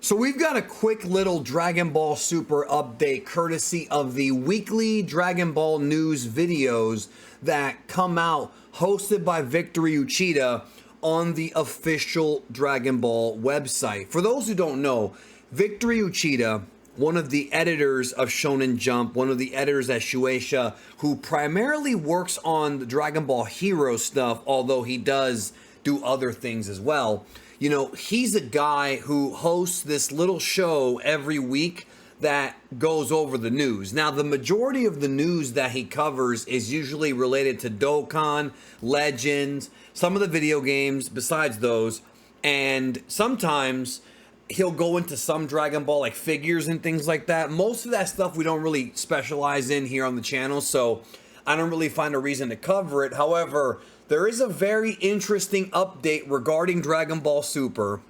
So we've got a quick little Dragon Ball Super update courtesy of the weekly Dragon Ball news videos that come out hosted by Victory Uchida on the official Dragon Ball website. For those who don't know, Victory Uchida, one of the editors of Shonen Jump, one of the editors at Shueisha, who primarily works on the Dragon Ball Hero stuff, although he does do other things as well. You know, he's a guy who hosts this little show every week that goes over the news. Now, the majority of the news that he covers is usually related to Dokkan, Legends, some of the video games besides those, and sometimes he'll go into some Dragon Ball like figures and things like that. Most of that stuff we don't really specialize in here on the channel, so I don't really find a reason to cover it. However, there is a very interesting update regarding Dragon Ball Super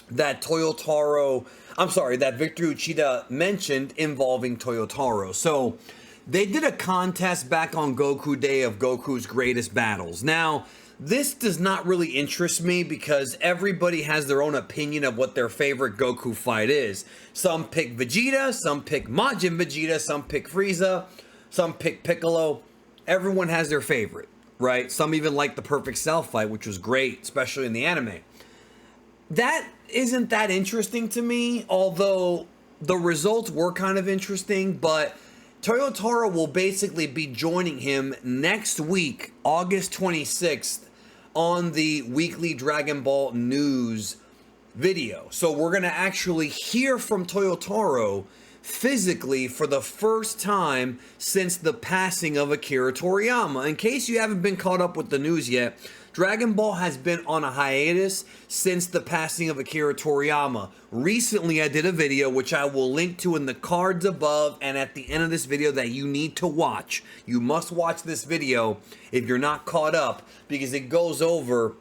that that Victory Uchida mentioned involving Toyotaro. So they did a contest back on Goku Day of Goku's greatest battles. Now, this does not really interest me because everybody has their own opinion of what their favorite Goku fight is. Some pick Vegeta, some pick Majin Vegeta, some pick Frieza, some pick Piccolo. Everyone has their favorite, right? Some even like the Perfect Cell fight, which was great, especially in the anime. That isn't that interesting to me, although the results were kind of interesting, but Toyotaro will basically be joining him next week, August 26th, on the weekly Dragon Ball news video. So we're going to actually hear from Toyotaro physically for the first time since the passing of Akira Toriyama. In case you haven't been caught up with the news yet, Dragon Ball has been on a hiatus since the passing of Akira Toriyama. Recently, I did a video, which I will link to in the cards above and at the end of this video, that you need to watch. You must watch this video if you're not caught up, because it goes over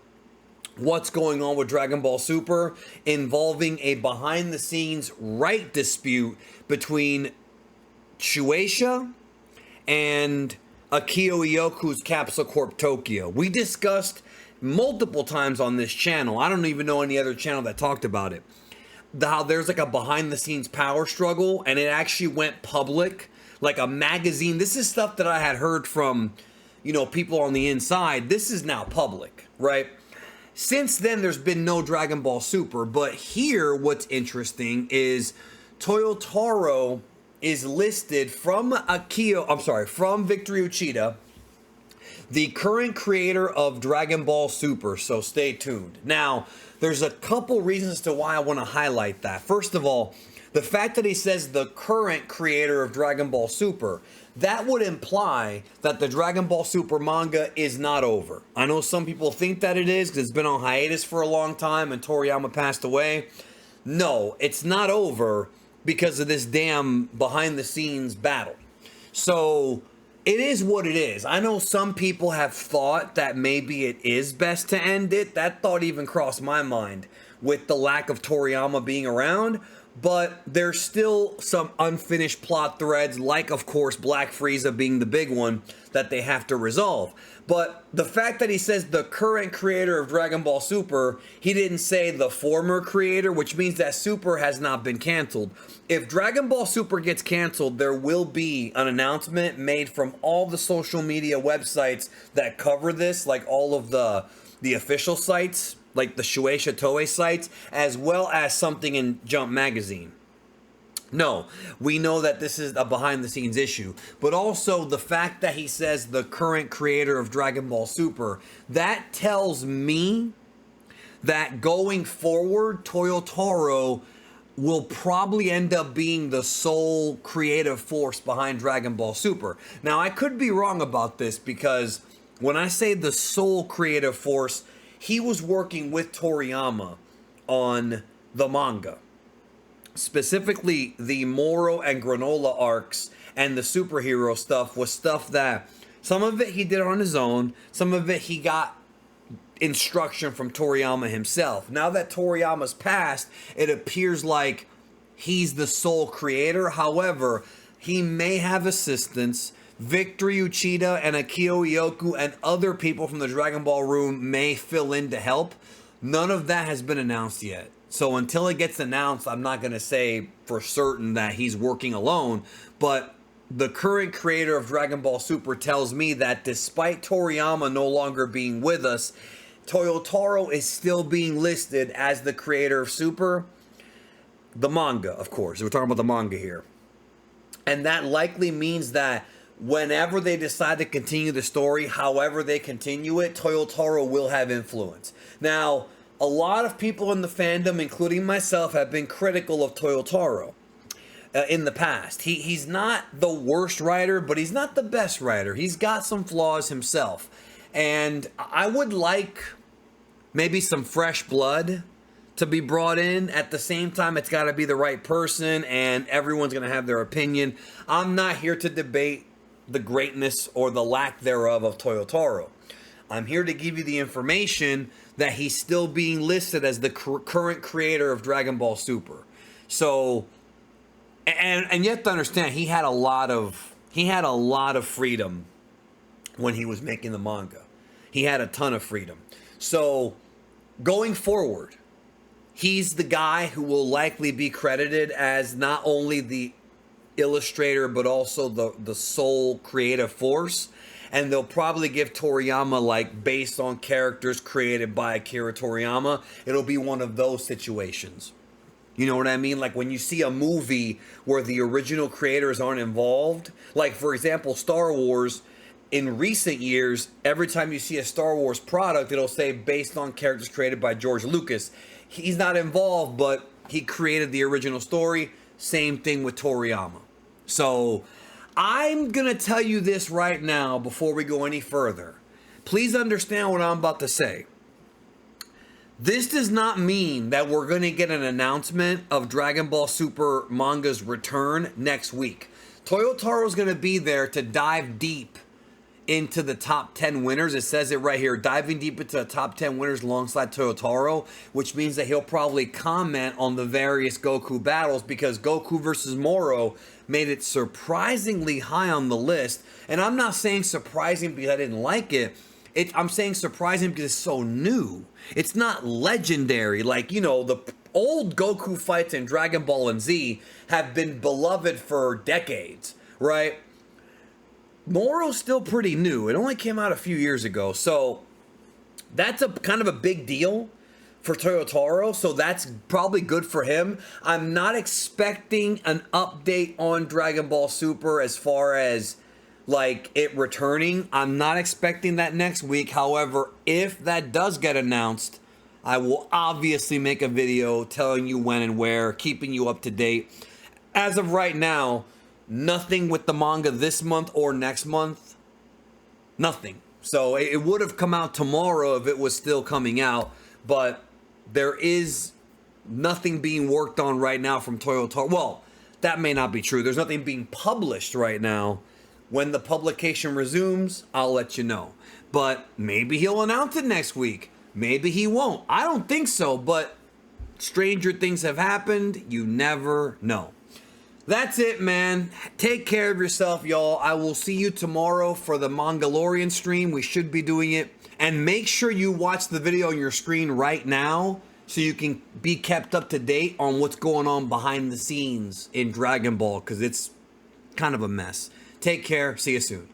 what's going on with Dragon Ball Super involving a behind-the-scenes right dispute between Shueisha and Akio Ioku's Capsule Corp Tokyo. We discussed multiple times on this channel, I don't even know any other channel that talked about it, how there's like a behind-the-scenes power struggle, and it actually went public, like a magazine. This is stuff that I had heard from, you know, people on the inside. This is now public, right? Since then, there's been no Dragon Ball Super, but here what's interesting is Toyotaro is listed from Victory Uchida, the current creator of Dragon Ball Super, so stay tuned. Now, there's a couple reasons as to why I want to highlight that. First of all, the fact that he says the current creator of Dragon Ball Super, that would imply that the Dragon Ball Super manga is not over. I know some people think that it is because it's been on hiatus for a long time and Toriyama passed away. No, it's not over because of this damn behind-the-scenes battle. So it is what it is. I know some people have thought that maybe it is best to end it. That thought even crossed my mind with the lack of Toriyama being around. But there's still some unfinished plot threads, like, of course, Black Frieza being the big one that they have to resolve. But the fact that he says the current creator of Dragon Ball Super, he didn't say the former creator, which means that Super has not been canceled. If Dragon Ball Super gets canceled, there will be an announcement made from all the social media websites that cover this, like all of the official sites, like the Shueisha Toei sites, as well as something in Jump Magazine. No, we know that this is a behind-the-scenes issue, but also the fact that he says the current creator of Dragon Ball Super, that tells me that going forward, Toyotaro will probably end up being the sole creative force behind Dragon Ball Super. Now, I could be wrong about this, because when I say the sole creative force, he was working with Toriyama on the manga. Specifically, the Moro and Granola arcs and the superhero stuff was stuff that some of it he did on his own, some of it he got instruction from Toriyama himself. Now that Toriyama's passed, it appears like he's the sole creator. However, he may have assistants. Victory Uchida and Akio Ioku and other people from the Dragon Ball room may fill in to help. None of that has been announced yet. So until it gets announced, I'm not going to say for certain that he's working alone. But the current creator of Dragon Ball Super tells me that despite Toriyama no longer being with us, Toyotaro is still being listed as the creator of Super. The manga, of course. We're talking about the manga here. And that likely means that whenever they decide to continue the story, however they continue it, Toyotaro will have influence. Now, a lot of people in the fandom, including myself, have been critical of Toyotaro in the past. He's not the worst writer, but he's not the best writer. He's got some flaws himself. And I would like maybe some fresh blood to be brought in. At the same time, it's got to be the right person, and everyone's going to have their opinion. I'm not here to debate the greatness or the lack thereof of Toyotaro. I'm here to give you the information that he's still being listed as the current creator of Dragon Ball Super. So, and you have to understand, he had a lot of freedom when he was making the manga. He had a ton of freedom. So, going forward, he's the guy who will likely be credited as not only the illustrator, but also the sole creative force. And they'll probably give Toriyama, like, based on characters created by Akira Toriyama, it'll be one of those situations. You know what I mean? Like when you see a movie where the original creators aren't involved, like for example, Star Wars, in recent years, every time you see a Star Wars product, it'll say based on characters created by George Lucas. He's not involved, but he created the original story. Same thing with Toriyama. So I'm going to tell you this right now before we go any further. Please understand what I'm about to say. This does not mean that we're going to get an announcement of Dragon Ball Super manga's return next week. Toyotaro is going to be there to dive deep into the top 10 winners. It says it right here, diving deep into the top 10 winners alongside Toyotaro, which means that he'll probably comment on the various Goku battles, because Goku versus Moro made it surprisingly high on the list. And I'm not saying surprising because I didn't like it. I'm saying surprising because it's so new. It's not legendary. Like, you know, the old Goku fights in Dragon Ball and Z have been beloved for decades, right? Moro's still pretty new. It only came out a few years ago. So that's a kind of a big deal for Toyotaro. So that's probably good for him. I'm not expecting an update on Dragon Ball Super as far as like it returning. I'm not expecting that next week. However, if that does get announced, I will obviously make a video telling you when and where, keeping you up to date. As of right now, nothing with the manga this month or next month. Nothing. So it would have come out tomorrow if it was still coming out, but there is nothing being worked on right now from Toyotaro. Well, that may not be true. There's nothing being published right now. When the publication resumes, I'll let you know. But maybe he'll announce it next week. Maybe he won't. I don't think so, but stranger things have happened. You never know. That's it, man. Take care of yourself, y'all. I will see you tomorrow for the Mangalorean stream. We should be doing it. And make sure you watch the video on your screen right now so you can be kept up to date on what's going on behind the scenes in Dragon Ball, because it's kind of a mess. Take care. See you soon.